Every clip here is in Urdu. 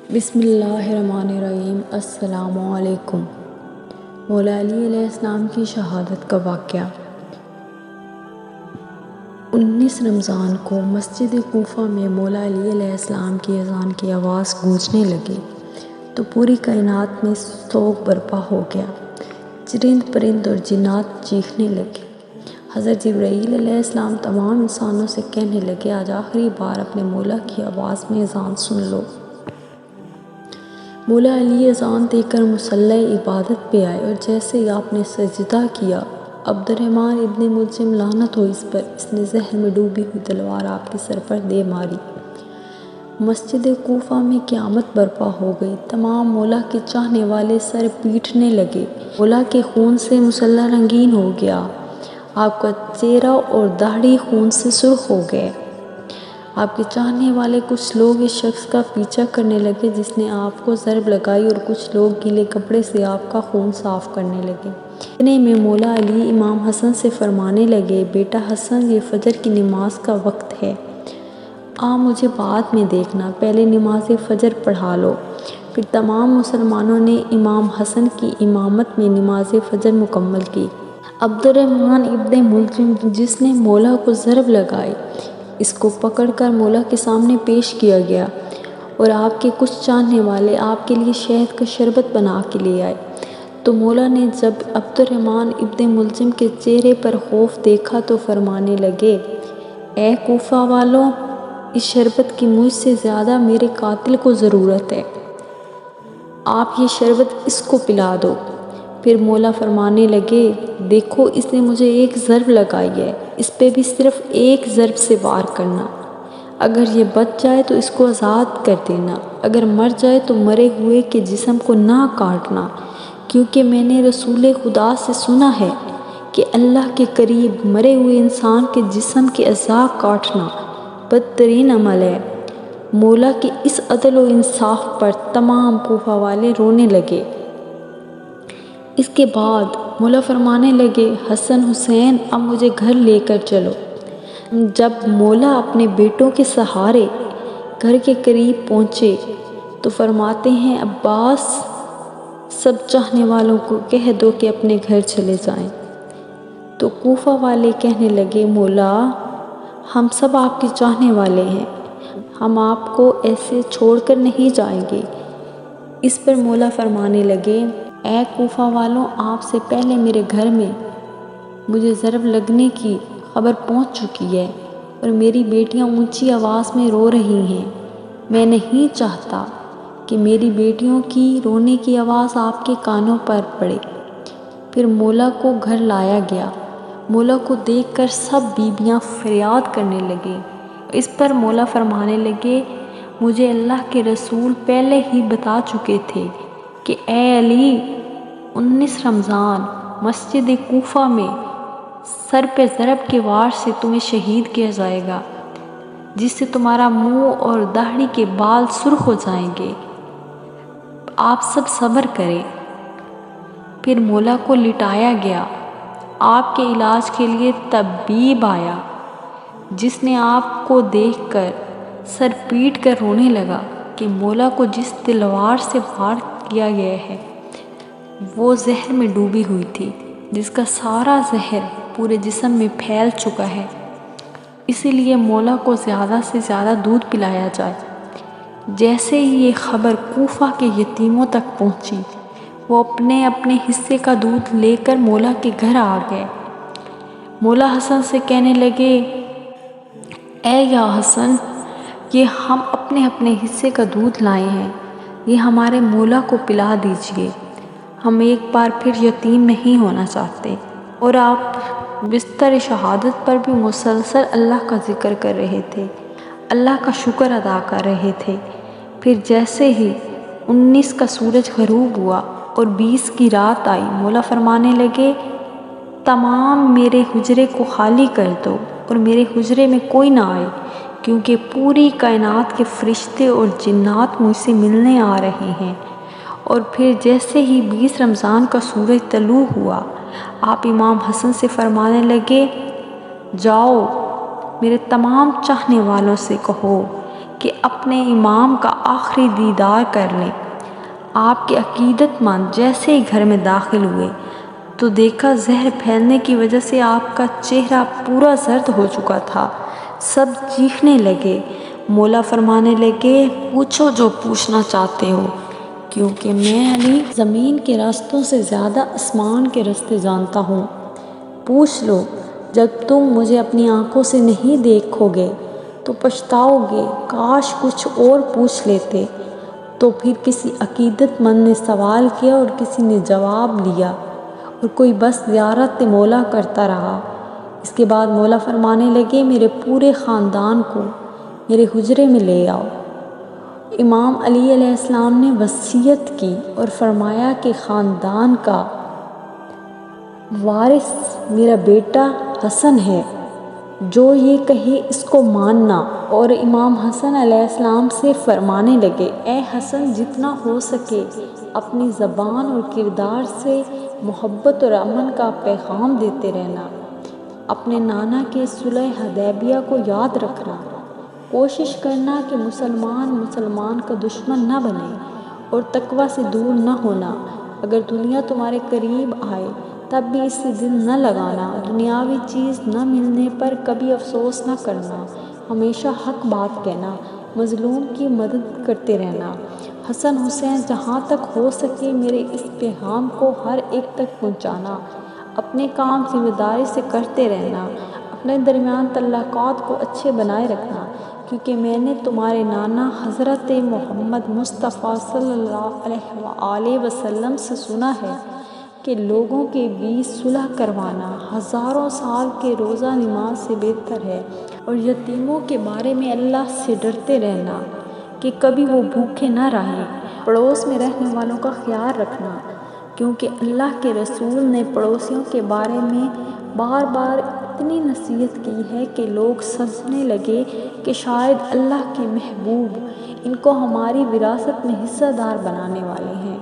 بسم اللہ الرحمن الرحیم۔ السلام علیکم۔ مولا علی علیہ السلام کی شہادت کا واقعہ۔ 19 رمضان کو مسجد کوفہ میں مولا علی علیہ السلام کی اذان کی آواز گونجنے لگی تو پوری کائنات میں سوگ برپا ہو گیا۔ چرند پرند اور جنات چیخنے لگے۔ حضرت جبرائیل علیہ السلام تمام انسانوں سے کہنے لگے، آج آخری بار اپنے مولا کی آواز میں اذان سن لو۔ مولا علی اذان دے کر مصلی عبادت پہ آئے اور جیسے ہی آپ نے سجدہ کیا، عبد الرحمن ابن ملجم لعنت ہو اس پر، اس نے زہر میں ڈوبی ہوئی تلوار آپ کے سر پر دے ماری۔ مسجد کوفہ میں قیامت برپا ہو گئی۔ تمام مولا کے چاہنے والے سر پیٹنے لگے۔ مولا کے خون سے مصلی رنگین ہو گیا۔ آپ کا چہرہ اور داڑھی خون سے سرخ ہو گئے۔ آپ کے چاہنے والے کچھ لوگ اس شخص کا پیچھا کرنے لگے جس نے آپ کو ضرب لگائی، اور کچھ لوگ گیلے کپڑے سے آپ کا خون صاف کرنے لگے۔ اتنے میں مولا علی امام حسن سے فرمانے لگے، بیٹا حسن، یہ فجر کی نماز کا وقت ہے، مجھے بعد میں دیکھنا، پہلے نماز فجر پڑھا لو۔ پھر تمام مسلمانوں نے امام حسن کی امامت میں نماز فجر مکمل کی۔ عبد الرحمن ابن ملجم جس نے مولا کو ضرب لگائی، اس کو پکڑ کر مولا کے سامنے پیش کیا گیا، اور آپ کے کچھ چاہنے والے آپ کے لیے شہد کا شربت بنا کے لے آئے۔ تو مولا نے جب عبد الرحمن ابن ملجم کے چہرے پر خوف دیکھا تو فرمانے لگے، اے کوفہ والوں، اس شربت کی مجھ سے زیادہ میرے قاتل کو ضرورت ہے، آپ یہ شربت اس کو پلا دو۔ پھر مولا فرمانے لگے، دیکھو اس نے مجھے ایک ضرب لگائی ہے، اس پہ بھی صرف ایک ضرب سے وار کرنا، اگر یہ بچ جائے تو اس کو آزاد کر دینا، اگر مر جائے تو مرے ہوئے کے جسم کو نہ کاٹنا، کیونکہ میں نے رسول خدا سے سنا ہے کہ اللہ کے قریب مرے ہوئے انسان کے جسم کے اعضاء کاٹنا بدترین عمل ہے۔ مولا کے اس عدل و انصاف پر تمام کوفہ والے رونے لگے۔ اس کے بعد مولا فرمانے لگے، حسن حسین، اب مجھے گھر لے کر چلو۔ جب مولا اپنے بیٹوں کے سہارے گھر کے قریب پہنچے تو فرماتے ہیں، عباس، سب چاہنے والوں کو کہہ دو کہ اپنے گھر چلے جائیں۔ تو کوفہ والے کہنے لگے، مولا، ہم سب آپ کے چاہنے والے ہیں، ہم آپ کو ایسے چھوڑ کر نہیں جائیں گے۔ اس پر مولا فرمانے لگے، اے کوفہ والوں، آپ سے پہلے میرے گھر میں مجھے ضرب لگنے کی خبر پہنچ چکی ہے اور میری بیٹیاں اونچی آواز میں رو رہی ہیں، میں نہیں چاہتا کہ میری بیٹیوں کی رونے کی آواز آپ کے کانوں پر پڑے۔ پھر مولا کو گھر لایا گیا۔ مولا کو دیکھ کر سب بیویاں فریاد کرنے لگیں۔ اس پر مولا فرمانے لگے، مجھے اللہ کے رسول پہلے ہی بتا چکے تھے کہ اے علی، 19 رمضان مسجد کوفہ میں سر پہ ضرب کے وار سے تمہیں شہید کیا جائے گا، جس سے تمہارا منہ اور داڑھی کے بال سرخ ہو جائیں گے، آپ سب صبر کریں۔ پھر مولا کو لٹایا گیا۔ آپ کے علاج کے لیے طبیب آیا، جس نے آپ کو دیکھ کر سر پیٹ کر رونے لگا کہ مولا کو جس تلوار سے وار کیا گیا ہے وہ زہر میں ڈوبی ہوئی تھی، جس کا سارا زہر پورے جسم میں پھیل چکا ہے، اسی لیے مولا کو زیادہ سے زیادہ دودھ پلایا جائے۔ جیسے ہی یہ خبر کوفہ کے یتیموں تک پہنچی، وہ اپنے اپنے حصے کا دودھ لے کر مولا کے گھر آ گئے۔ مولا حسن سے کہنے لگے، اے یا حسن، یہ ہم اپنے اپنے حصے کا دودھ لائے ہیں، یہ ہمارے مولا کو پلا دیجئے، ہم ایک بار پھر یتیم نہیں ہونا چاہتے۔ اور آپ بستر شہادت پر بھی مسلسل اللہ کا ذکر کر رہے تھے، اللہ کا شکر ادا کر رہے تھے۔ پھر جیسے ہی 19 کا سورج غروب ہوا اور 20 کی رات آئی، مولا فرمانے لگے، تمام میرے حجرے کو خالی کر دو اور میرے حجرے میں کوئی نہ آئے، کیونکہ پوری کائنات کے فرشتے اور جنات مجھ سے ملنے آ رہے ہیں۔ اور پھر جیسے ہی 20 رمضان کا سورج طلوع ہوا، آپ امام حسن سے فرمانے لگے، جاؤ میرے تمام چاہنے والوں سے کہو کہ کہ اپنے امام کا آخری دیدار کر لیں۔ آپ کے عقیدت مند جیسے ہی گھر میں داخل ہوئے تو دیکھا زہر پھیلنے کی وجہ سے آپ کا چہرہ پورا زرد ہو چکا تھا۔ سب چیخنے لگے۔ مولا فرمانے لگے، پوچھو جو پوچھنا چاہتے ہو، کیونکہ میں علی زمین کے راستوں سے زیادہ آسمان کے راستے جانتا ہوں۔ پوچھ لو، جب تم مجھے اپنی آنکھوں سے نہیں دیکھو گے تو پچھتاؤ گے، کاش کچھ اور پوچھ لیتے۔ تو پھر کسی عقیدت مند نے سوال کیا اور کسی نے جواب لیا اور کوئی بس زیارت مولا کرتا رہا۔ اس کے بعد مولا فرمانے لگے، میرے پورے خاندان کو میرے حجرے میں لے آؤ۔ امام علی علیہ السلام نے وصیت کی اور فرمایا کہ خاندان کا وارث میرا بیٹا حسن ہے، جو یہ کہے اس کو ماننا۔ اور امام حسن علیہ السلام سے فرمانے لگے، اے حسن، جتنا ہو سکے اپنی زبان اور کردار سے محبت اور امن کا پیغام دیتے رہنا۔ اپنے نانا کے صلح حدیبیہ کو یاد رکھنا، کوشش کرنا کہ مسلمان کا دشمن نہ بنے اور تقوی سے دور نہ ہونا۔ اگر دنیا تمہارے قریب آئے تب بھی اس سے دل نہ لگانا، دنیاوی چیز نہ ملنے پر کبھی افسوس نہ کرنا، ہمیشہ حق بات کہنا، مظلوم کی مدد کرتے رہنا۔ حسن حسین، جہاں تک ہو سکے میرے اس پیغام کو ہر ایک تک پہنچانا، اپنے کام ذمہ داری سے کرتے رہنا، اپنے درمیان تعلقات کو اچھے بنائے رکھنا، کیونکہ میں نے تمہارے نانا حضرت محمد مصطفیٰ صلی اللہ علیہ وآلہ وسلم سے سنا ہے کہ لوگوں کے بیچ صلح کروانا ہزاروں سال کے روزہ نماز سے بہتر ہے، اور یتیموں کے بارے میں اللہ سے ڈرتے رہنا کہ کبھی وہ بھوکے نہ رہیں۔ پڑوس میں رہنے والوں کا خیال رکھنا، کیونکہ اللہ کے رسول نے پڑوسیوں کے بارے میں بار بار اتنی نصیحت کی ہے کہ لوگ سمجھنے لگے کہ شاید اللہ کے محبوب ان کو ہماری وراثت میں حصہ دار بنانے والے ہیں۔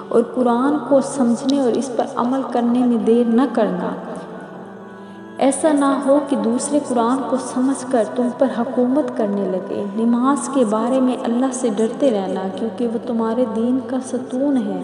اور قرآن کو سمجھنے اور اس پر عمل کرنے میں دیر نہ کرنا۔ ایسا نہ ہو کہ دوسرے قرآن کو سمجھ کر تم پر حکومت کرنے لگے۔ نماز کے بارے میں اللہ سے ڈرتے رہنا، کیونکہ وہ تمہارے دین کا ستون ہے۔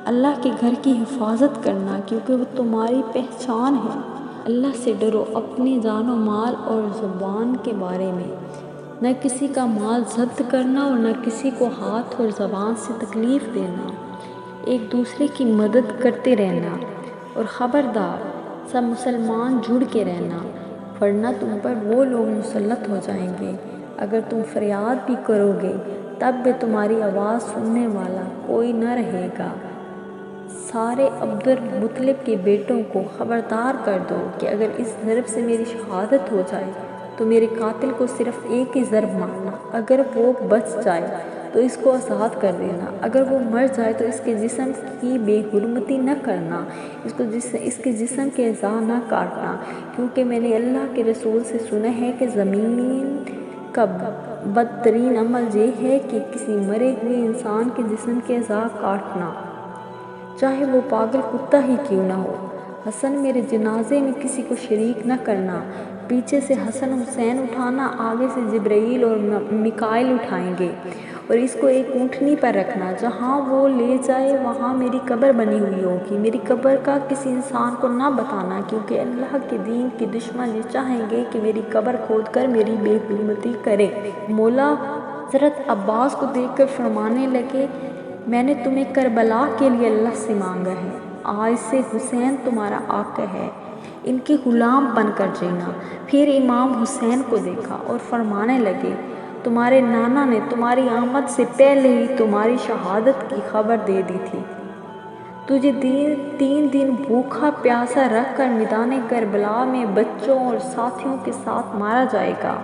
اللہ کے گھر کی حفاظت کرنا، کیونکہ وہ تمہاری پہچان ہے۔ اللہ سے ڈرو اپنی جان و مال اور زبان کے بارے میں، نہ کسی کا مال ضبط کرنا اور نہ کسی کو ہاتھ اور زبان سے تکلیف دینا، ایک دوسرے کی مدد کرتے رہنا، اور خبردار سب مسلمان جڑ کے رہنا، ورنہ تم پر وہ لوگ مسلط ہو جائیں گے۔ اگر تم فریاد بھی کرو گے تب بھی تمہاری آواز سننے والا کوئی نہ رہے گا۔ سارے عبد المطلب کے بیٹوں کو خبردار کر دو کہ اگر اس ضرب سے میری شہادت ہو جائے تو میرے قاتل کو صرف ایک ہی ضرب مارنا، اگر وہ بچ جائے تو اس کو آزاد کر دینا، اگر وہ مر جائے تو اس کے جسم کی بے حرمتی نہ کرنا، اس کے جسم کے اعضاء نہ کاٹنا، کیونکہ میں نے اللہ کے رسول سے سنا ہے کہ زمین کا بدترین عمل یہ ہے کہ کسی مرے ہوئے انسان کے جسم کے اعضاء کاٹنا، چاہے وہ پاگل کتا ہی کیوں نہ ہو۔ حسن، میرے جنازے میں کسی کو شریک نہ کرنا، پیچھے سے حسن حسین اٹھانا، آگے سے جبرائیل اور میکائیل اٹھائیں گے، اور اس کو ایک اونٹنی پر رکھنا، جہاں وہ لے جائے وہاں میری قبر بنی ہوئی ہوگی۔ میری قبر کا کسی انسان کو نہ بتانا، کیونکہ اللہ کے دین کے دشمن یہ چاہیں گے کہ میری قبر کھود کر میری بے حرمتی کرے۔ مولا حضرت عباس کو دیکھ کر فرمانے لگے، میں نے تمہیں کربلا کے لیے اللہ سے مانگا ہے، آج سے حسین تمہارا آقا ہے، ان کے غلام بن کر جینا۔ پھر امام حسین کو دیکھا اور فرمانے لگے، تمہارے نانا نے تمہاری آمد سے پہلے ہی تمہاری شہادت کی خبر دے دی تھی، تجھے 3 دن بھوکا پیاسا رکھ کر میدان کربلا میں بچوں اور ساتھیوں کے ساتھ مارا جائے گا۔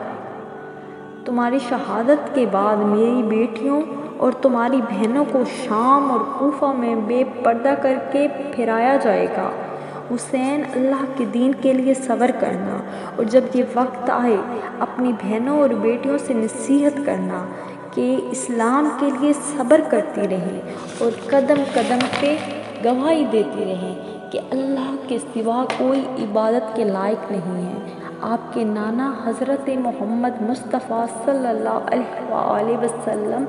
تمہاری شہادت کے بعد میری بیٹیوں اور تمہاری بہنوں کو شام اور کوفہ میں بے پردہ کر کے پھرایا جائے گا۔ حسین، اللہ کے دین کے لیے صبر کرنا، اور جب یہ وقت آئے اپنی بہنوں اور بیٹیوں سے نصیحت کرنا کہ اسلام کے لیے صبر کرتی رہیں اور قدم قدم پہ گواہی دیتی رہیں کہ اللہ کے سوا کوئی عبادت کے لائق نہیں ہے۔ آپ کے نانا حضرت محمد مصطفیٰ صلی اللہ علیہ وآلہ وسلم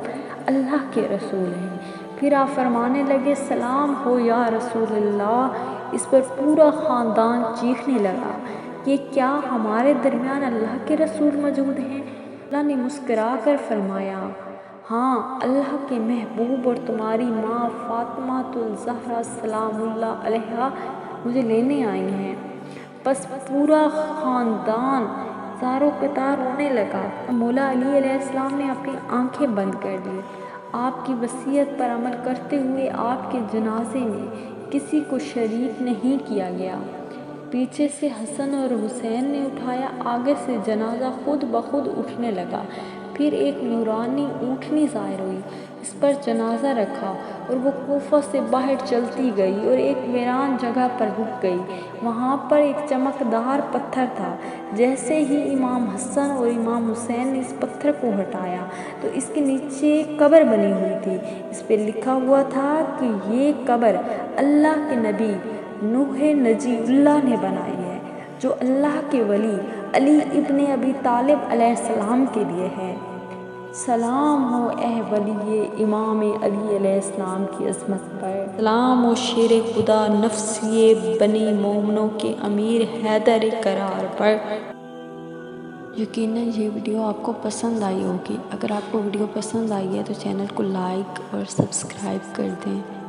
اللہ کے رسول ہیں۔ پھر آپ فرمانے لگے سلام ہو یا رسول اللہ۔ اس پر پورا خاندان چیخنے لگا کہ کیا ہمارے درمیان اللہ کے رسول موجود ہیں؟ اللہ نے مسکرا کر فرمایا ہاں، اللہ کے محبوب اور تمہاری ماں فاطمہ الزہرا سلام اللہ علیہا مجھے لینے آئی ہیں۔ بس پورا خاندان زاروں قطار رونے لگا۔ مولا علی علیہ السلام نے اپنی آنکھیں بند کر لی۔ آپ کی وصیت پر عمل کرتے ہوئے آپ کے جنازے میں کسی کو شریک نہیں کیا گیا۔ پیچھے سے حسن اور حسین نے اٹھایا، آگے سے جنازہ خود بخود اٹھنے لگا۔ پھر ایک نورانی اونٹنی ظاہر ہوئی، اس پر جنازہ رکھا اور وہ کوفہ سے باہر چلتی گئی اور ایک ویران جگہ پر رک گئی۔ وہاں پر ایک چمکدار پتھر تھا۔ جیسے ہی امام حسن اور امام حسین نے اس پتھر کو ہٹایا تو اس کے نیچے ایک قبر بنی ہوئی تھی۔ اس پہ لکھا ہوا تھا کہ یہ قبر اللہ کے نبی نوح نجی اللہ نے بنائی ہے، جو اللہ کے ولی علی ابن ابی طالب علیہ السلام کے لیے ہے۔ سلام ہو اے ولی امام علی علیہ السلام کی عظمت پر، سلام ہو شیر خدا نفسی بنی مومنوں کے امیر حیدر کرار پر۔ یقیناً یہ ویڈیو آپ کو پسند آئی ہوگی۔ اگر آپ کو ویڈیو پسند آئی ہے تو چینل کو لائک اور سبسکرائب کر دیں۔